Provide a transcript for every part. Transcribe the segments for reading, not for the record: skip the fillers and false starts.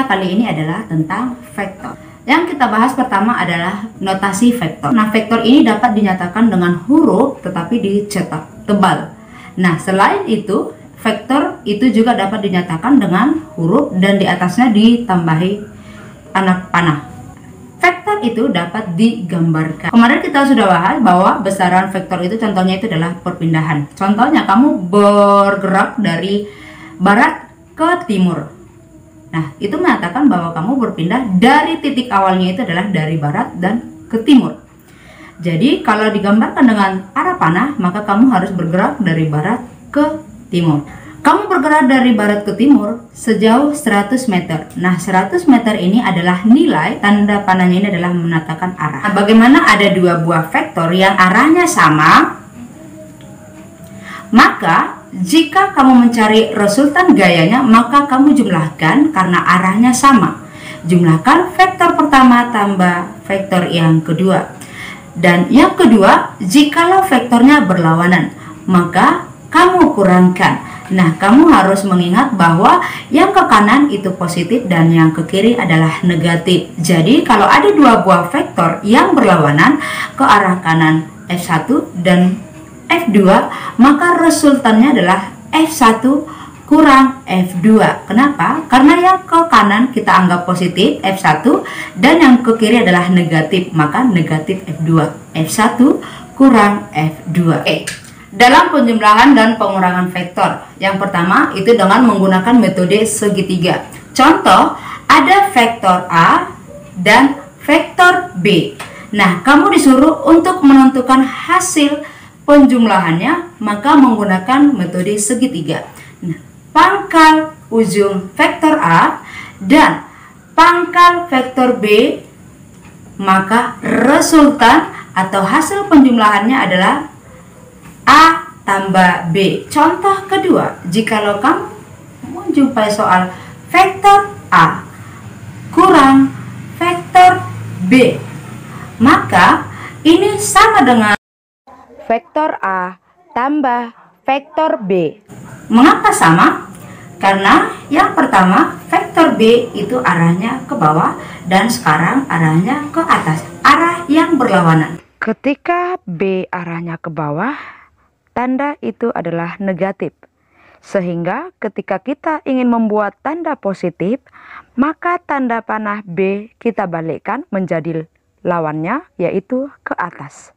kali ini adalah tentang vektor. Yang kita bahas pertama adalah notasi vektor. Nah, vektor ini dapat dinyatakan dengan huruf tetapi dicetak tebal. Nah, selain itu, vektor itu juga dapat dinyatakan dengan huruf dan di atasnya ditambahi anak panah. Vektor itu dapat digambarkan. Kemarin kita sudah bahas bahwa besaran vektor itu contohnya itu adalah perpindahan. Contohnya kamu bergerak dari barat ke timur. Nah, itu mengatakan bahwa kamu berpindah dari titik awalnya itu adalah dari barat dan ke timur. Jadi, kalau digambarkan dengan arah panah, maka kamu harus bergerak dari barat ke timur. Kamu bergerak dari barat ke timur sejauh 100 meter. Nah, 100 meter ini adalah nilai, tanda panahnya ini adalah menandakan arah. Nah, bagaimana ada dua buah vektor yang arahnya sama? Maka jika kamu mencari resultan gayanya, maka kamu jumlahkan karena arahnya sama. Jumlahkan vektor pertama tambah vektor yang kedua. Dan yang kedua, jikalau vektornya berlawanan, maka kamu kurangkan. Nah, kamu harus mengingat bahwa yang ke kanan itu positif dan yang ke kiri adalah negatif. Jadi, kalau ada dua buah vektor yang berlawanan ke arah kanan F1 dan F2, maka resultannya adalah F1 kurang F2. Kenapa? Karena yang ke kanan kita anggap positif F1 dan yang ke kiri adalah negatif, maka negatif F2. F1 kurang F2. Dalam penjumlahan dan pengurangan vektor, yang pertama itu dengan menggunakan metode segitiga. Contoh, ada vektor A dan vektor B. Nah, kamu disuruh untuk menentukan hasil penjumlahannya, maka menggunakan metode segitiga. Nah, pangkal ujung vektor A dan pangkal vektor B, maka resultan atau hasil penjumlahannya adalah A tambah B. Contoh kedua, jikalau kamu menjumpai soal vektor A kurang vektor B, maka ini sama dengan vektor A tambah vektor B. Mengapa sama? Karena yang pertama vektor B itu arahnya ke bawah dan sekarang arahnya ke atas, arah yang berlawanan. Ketika B arahnya ke bawah, tanda itu adalah negatif. Sehingga ketika kita ingin membuat tanda positif, maka tanda panah B kita balikkan menjadi lawannya, yaitu ke atas.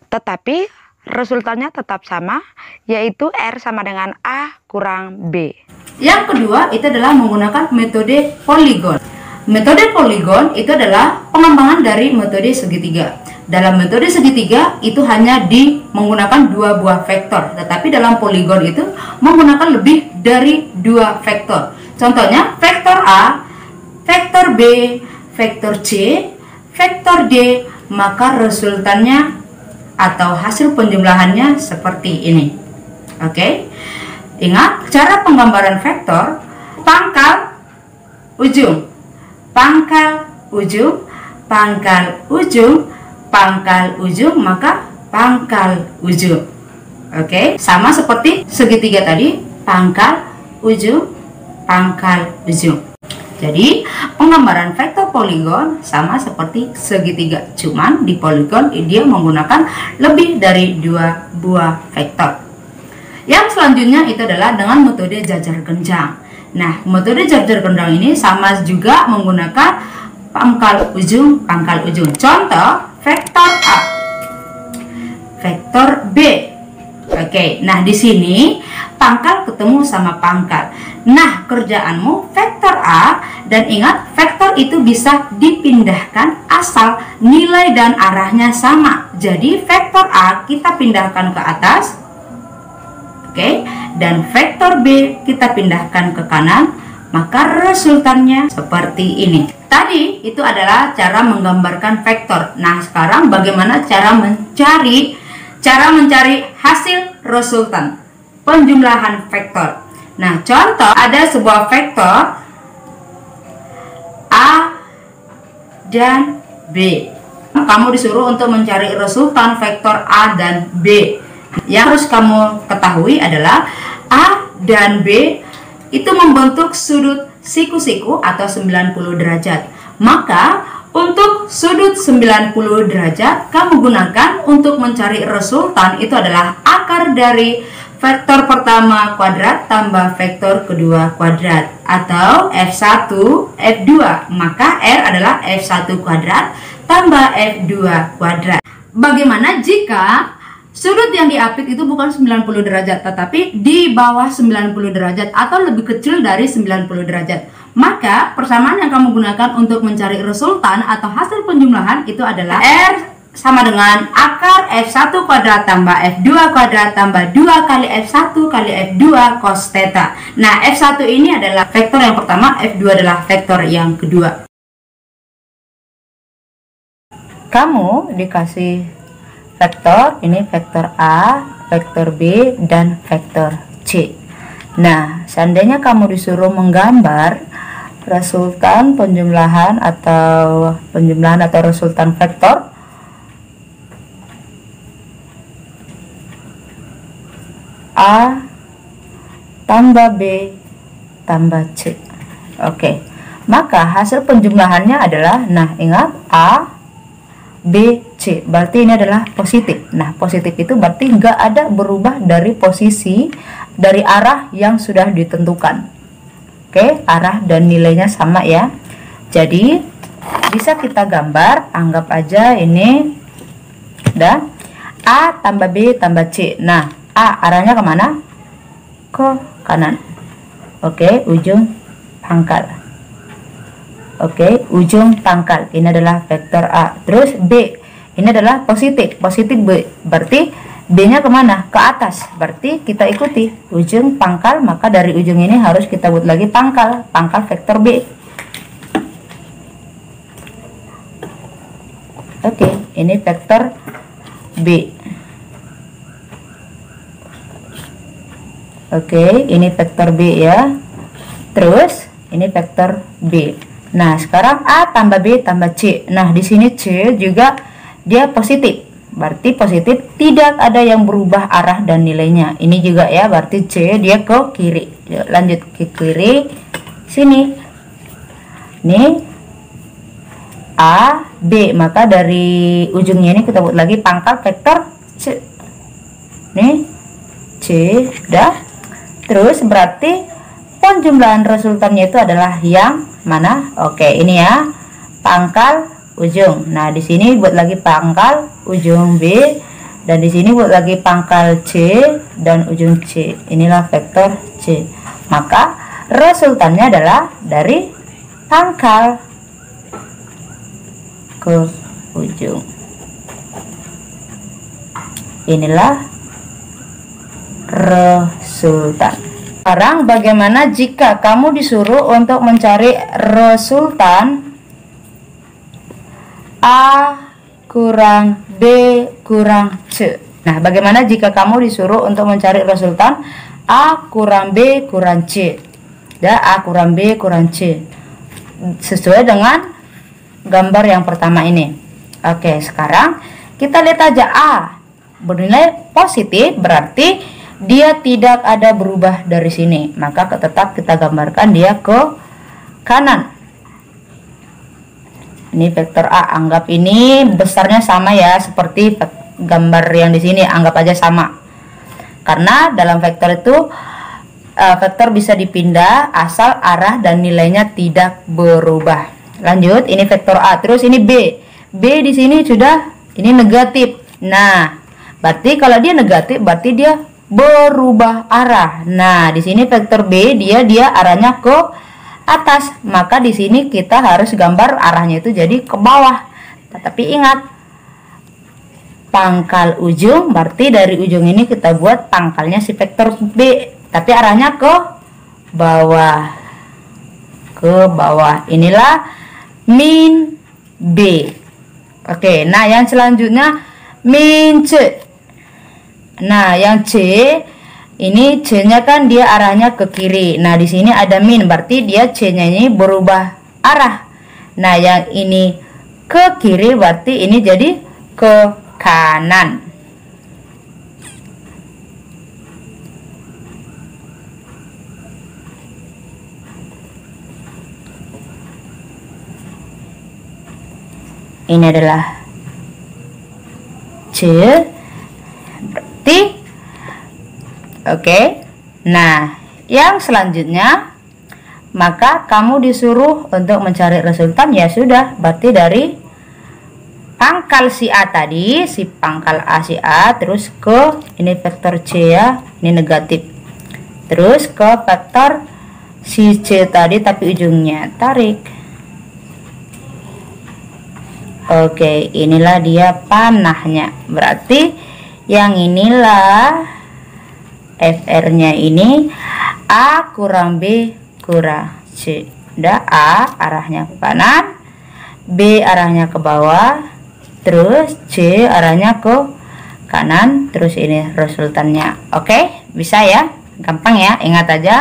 Tetapi resultannya tetap sama, yaitu R sama dengan A kurang B. Yang kedua itu adalah menggunakan metode poligon. Metode poligon itu adalah pengembangan dari metode segitiga. Dalam metode segitiga itu hanya menggunakan dua buah vektor, tetapi dalam poligon itu menggunakan lebih dari dua vektor. Contohnya vektor A, vektor B, vektor C, vektor D, maka resultannya atau hasil penjumlahannya seperti ini. Oke, ingat cara penggambaran vektor: pangkal ujung, pangkal ujung, pangkal ujung, pangkal ujung, maka pangkal ujung. Oke, sama seperti segitiga tadi, pangkal ujung, pangkal ujung. Jadi penggambaran vektor poligon sama seperti segitiga, cuman di poligon dia menggunakan lebih dari dua buah vektor. Yang selanjutnya itu adalah dengan metode jajar genjang. Nah, metode jajar genjang ini sama juga menggunakan pangkal ujung, pangkal ujung. Contoh, vektor A, vektor B. Oke, nah di sini pangkal ketemu sama pangkal. Nah, kerjaanmu vektor A, dan ingat vektor itu bisa dipindahkan asal nilai dan arahnya sama. Jadi vektor A kita pindahkan ke atas, oke, dan vektor B kita pindahkan ke kanan, maka resultannya seperti ini. Tadi itu adalah cara menggambarkan vektor. Nah, sekarang bagaimana cara mencari hasil resultan penjumlahan vektor. Nah, contoh ada sebuah vektor A dan B. Kamu disuruh untuk mencari resultan vektor A dan B. Yang harus kamu ketahui adalah A dan B itu membentuk sudut siku-siku atau 90 derajat. Maka untuk sudut 90 derajat kamu gunakan untuk mencari resultan itu adalah akar dari vektor pertama kuadrat tambah vektor kedua kuadrat atau F1 F2. Maka R adalah F1 kuadrat tambah F2 kuadrat. Bagaimana jika sudut yang diapit itu bukan 90 derajat tetapi di bawah 90 derajat atau lebih kecil dari 90 derajat? Maka persamaan yang kamu gunakan untuk mencari resultan atau hasil penjumlahan itu adalah R sama dengan akar F1 kuadrat tambah F2 kuadrat tambah 2 kali F1 kali F2 cos theta. Nah, F1 ini adalah vektor yang pertama, F2 adalah vektor yang kedua. Kamu dikasih vektor, ini vektor A, vektor B, dan vektor C. Nah, seandainya kamu disuruh menggambar resultan penjumlahan atau resultan vektor A tambah B tambah C. Oke. Maka hasil penjumlahannya adalah, nah ingat, A B C, berarti ini adalah positif. Nah, positif itu berarti nggak ada berubah dari posisi, dari arah yang sudah ditentukan. Oke, arah dan nilainya sama ya. Jadi bisa kita gambar, anggap aja ini dan A tambah B tambah C. Nah, A arahnya kemana? Ke kanan. Oke, ujung pangkal. Oke, ujung pangkal. Ini adalah vektor A. Terus B, ini adalah positif. Positif B, berarti B-nya kemana? Ke atas. Berarti kita ikuti ujung pangkal, maka dari ujung ini harus kita buat lagi pangkal. Pangkal vektor B. Oke, ini vektor B. Oke, ini vektor B ya. Terus ini vektor B. Nah, sekarang A tambah B tambah C. Nah, di sini C juga dia positif. Berarti positif, tidak ada yang berubah arah dan nilainya. Ini juga ya, berarti C dia ke kiri. Yuk, lanjut ke kiri. Sini. Nih A, B. Maka dari ujungnya ini kita buat lagi pangkal vektor C. Nih C, udah. Terus berarti penjumlahan resultannya itu adalah yang mana? Oke, ini ya, pangkal ujung. Nah, di sini buat lagi pangkal ujung B, dan di sini buat lagi pangkal C dan ujung C. Inilah vektor C. Maka resultannya adalah dari pangkal ke ujung. Inilah resultan. Sekarang bagaimana jika kamu disuruh untuk mencari resultan A kurang B kurang C? Nah, bagaimana jika kamu disuruh untuk mencari resultan A kurang B kurang C? Ya, A kurang B kurang C. Sesuai dengan gambar yang pertama ini. Oke, sekarang kita lihat aja A bernilai positif, berarti dia tidak ada berubah dari sini. Maka tetap kita gambarkan dia ke kanan. Ini vektor A, anggap ini besarnya sama ya, seperti gambar yang di sini, anggap aja sama. Karena dalam vektor itu vektor bisa dipindah asal arah dan nilainya tidak berubah. Lanjut, ini vektor A. Terus ini B. B di sini sudah ini negatif. Nah, berarti kalau dia negatif berarti dia berubah arah. Nah, di sini vektor B dia arahnya ke atas. Maka di sini kita harus gambar arahnya itu jadi ke bawah. Tetapi ingat, pangkal ujung berarti dari ujung ini kita buat pangkalnya si vektor B, tapi arahnya ke bawah. Ke bawah. Inilah min B. Oke, nah yang selanjutnya min C. Nah, yang C ini C-nya kan dia arahnya ke kiri. Nah, di sini ada min, berarti dia C-nya ini berubah arah. Nah, yang ini ke kiri berarti ini jadi ke kanan. ini adalah C, berarti oke. Nah, yang selanjutnya maka kamu disuruh untuk mencari resultan. Ya sudah, berarti dari pangkal si A tadi, si pangkal A si A, terus ke ini vektor C ya, ini negatif, terus ke vektor si C tadi tapi ujungnya tarik. Oke, inilah dia panahnya. Berarti yang inilah FR nya ini A kurang B kurang C. Udah, A arahnya ke kanan, B arahnya ke bawah, terus C arahnya ke kanan, terus ini resultannya. Oke, bisa ya, gampang ya. Ingat aja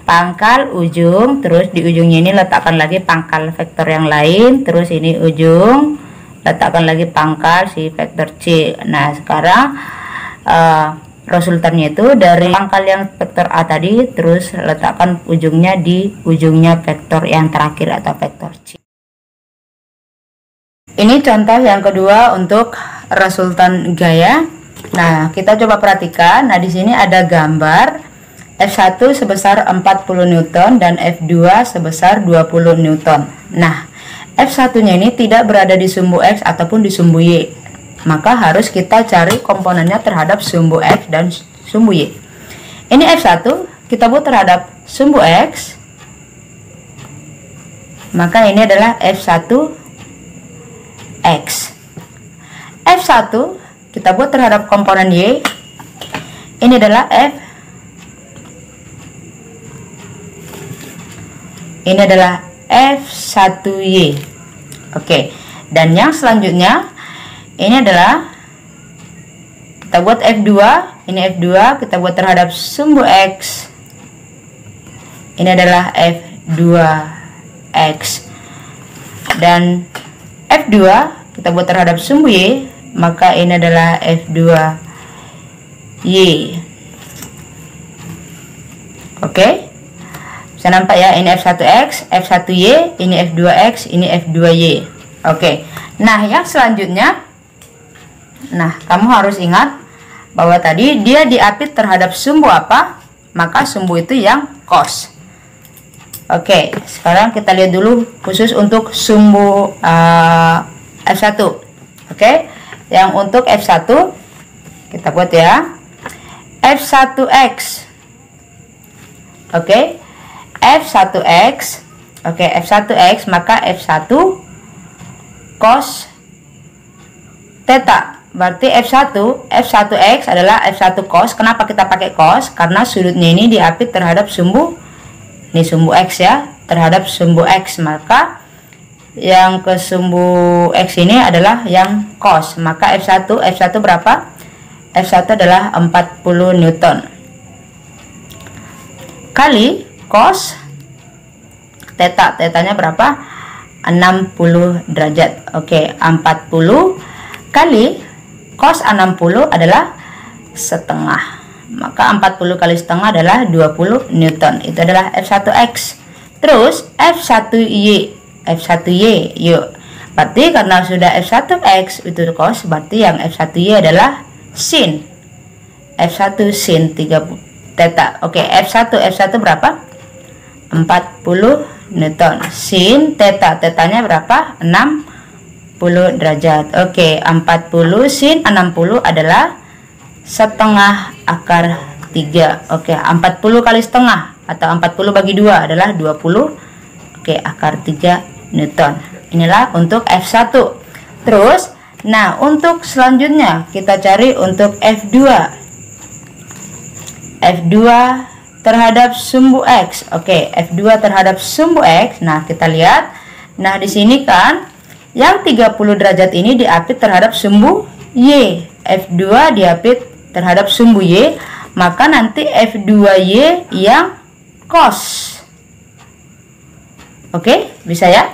pangkal ujung, terus di ujungnya ini letakkan lagi pangkal vektor yang lain, terus ini ujung letakkan lagi pangkal si vektor C. Nah, sekarang resultannya itu dari pangkal yang vektor A tadi, terus letakkan ujungnya di ujungnya vektor yang terakhir atau vektor C. Ini contoh yang kedua untuk resultan gaya. Nah, kita coba perhatikan. Nah, di sini ada gambar F1 sebesar 40 Newton dan F2 sebesar 20 Newton. Nah, F1-nya ini tidak berada di sumbu X ataupun di sumbu Y. Maka harus kita cari komponennya terhadap sumbu X dan sumbu Y. Ini F1 kita buat terhadap sumbu X, maka ini adalah F1 X. F1 kita buat terhadap komponen Y, ini adalah F1Y. Oke, dan yang selanjutnya ini adalah kita buat F2, ini F2 kita buat terhadap sumbu X, ini adalah F2X, dan F2 kita buat terhadap sumbu Y, maka ini adalah F2Y. Oke, bisa nampak ya, ini F1X, F1Y, ini F2X, ini F2Y. Oke, nah yang selanjutnya, nah kamu harus ingat bahwa tadi dia diapit terhadap sumbu apa, maka sumbu itu yang cos. Oke, sekarang kita lihat dulu khusus untuk sumbu F1. Oke, yang untuk F1 kita buat ya, F1X. Oke, F1X. Oke, F1X, maka F1 cos theta. Berarti F1X adalah F1 cos. Kenapa kita pakai cos? Karena sudutnya ini diapit terhadap sumbu, ini sumbu X ya, terhadap sumbu X, maka yang ke sumbu X ini adalah yang cos. Maka F1 berapa? F1 adalah 40 Newton kali cos theta. Tetanya berapa? 60 derajat. Oke, 40 kali cos 60 adalah setengah. Maka 40 kali setengah adalah 20 Newton. Itu adalah F1X. Terus F1Y. F1Y, yuk. Berarti karena sudah F1X itu cos, berarti yang F1Y adalah sin. F1 sin 30 theta. Oke, F1 berapa? 40 Newton. Sin theta, tetanya berapa? 60 derajat. Oke, 40 sin 60 adalah setengah akar 3. Oke, 40 kali setengah atau 40 bagi 2 adalah 20. Oke, akar 3 Newton. Inilah untuk F1. Terus, nah untuk selanjutnya kita cari untuk F2. F2 terhadap sumbu X. Oke, F2 terhadap sumbu X. Nah, kita lihat. Nah, di sini kan yang 30 derajat ini diapit terhadap sumbu Y. F2 diapit terhadap sumbu Y, maka nanti F2Y yang cos. Oke, bisa ya?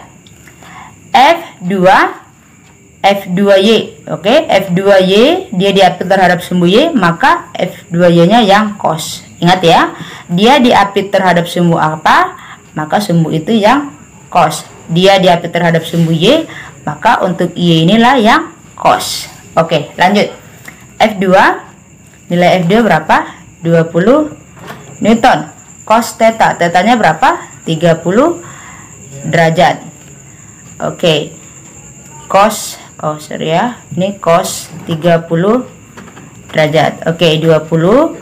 F2Y. Oke, F2Y dia diapit terhadap sumbu Y, maka F2Y-nya yang cos. Ingat ya, dia diapit terhadap sumbu apa, maka sumbu itu yang cos. Dia diapit terhadap sumbu Y, maka untuk Y inilah yang cos. Oke, lanjut. F2, nilai F2 berapa? 20 Newton. Cos theta, tetanya berapa? 30 derajat. Oke. Cos, sorry ya, ini cos 30 derajat. Oke, 20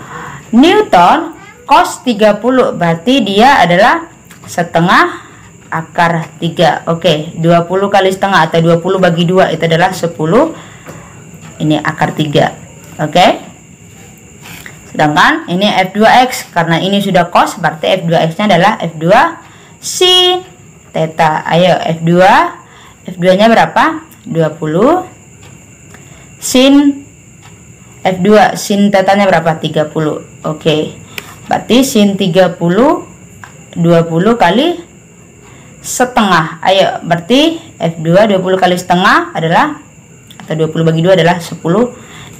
Newton cos 30, berarti dia adalah setengah akar 3. Oke, 20 kali setengah atau 20 bagi 2 itu adalah 10. Ini akar 3. Oke. Sedangkan ini F2X, karena ini sudah cos, berarti F2X-nya adalah F2 sin theta. Ayo, F2-nya berapa? 20 sin F2 sin tetanya berapa? 30. Oke. Berarti sin 30 20 kali setengah. Ayo, berarti F2 20 kali setengah adalah, atau 20 bagi 2 adalah 10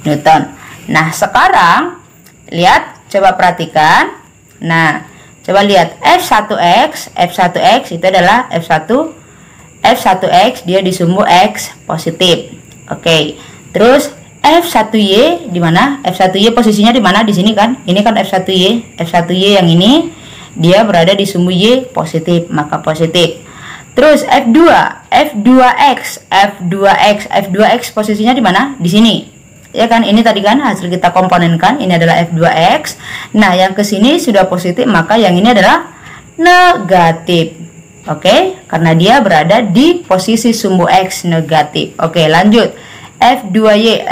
Newton. Nah, sekarang lihat, coba perhatikan. Nah, coba lihat F1X itu adalah F1X dia di sumbu X positif. Oke. Terus F1Y di mana? F1Y posisinya di mana? Di sini kan? Ini kan F1Y. F1Y yang ini dia berada di sumbu Y positif, maka positif. Terus F2X posisinya di mana? Di sini. Ya kan? Ini tadi kan hasil kita komponenkan, ini adalah F2X. Nah, yang ke sini sudah positif, maka yang ini adalah negatif. Oke, karena dia berada di posisi sumbu X negatif. Oke, lanjut. F2Y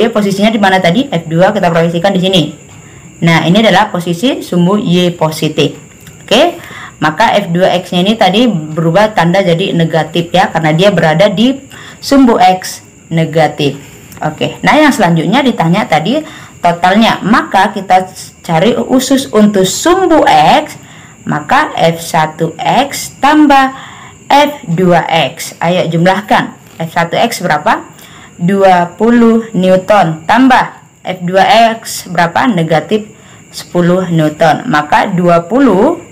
posisinya di mana tadi? F2 kita proyeksikan di sini. Nah, ini adalah posisi sumbu Y positif. Oke, maka F2X-nya ini tadi berubah tanda jadi negatif ya, karena dia berada di sumbu X negatif. Oke, nah yang selanjutnya ditanya tadi totalnya, maka kita cari usus untuk sumbu X, maka F1X tambah F2X. Ayo jumlahkan. F1X berapa? 20 Newton tambah F2X berapa? Negatif 10 Newton. Maka 20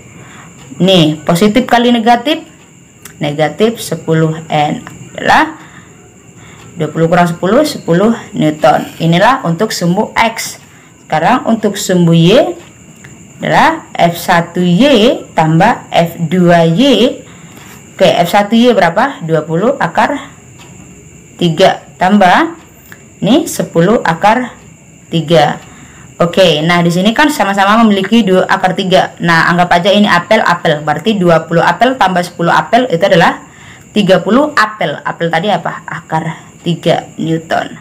nih, positif kali negatif 10 N adalah 20 kurang 10 Newton. Inilah untuk sumbu X. Sekarang untuk sumbu Y adalah F1Y tambah F2Y. Oke, F1Y berapa? 20 akar 3 tambah nih 10 akar 3. Oke, nah di sini kan sama-sama memiliki 2 akar 3. Nah, anggap aja ini apel. Berarti 20 apel tambah 10 apel itu adalah 30 apel. Apel tadi apa? Akar 3 Newton.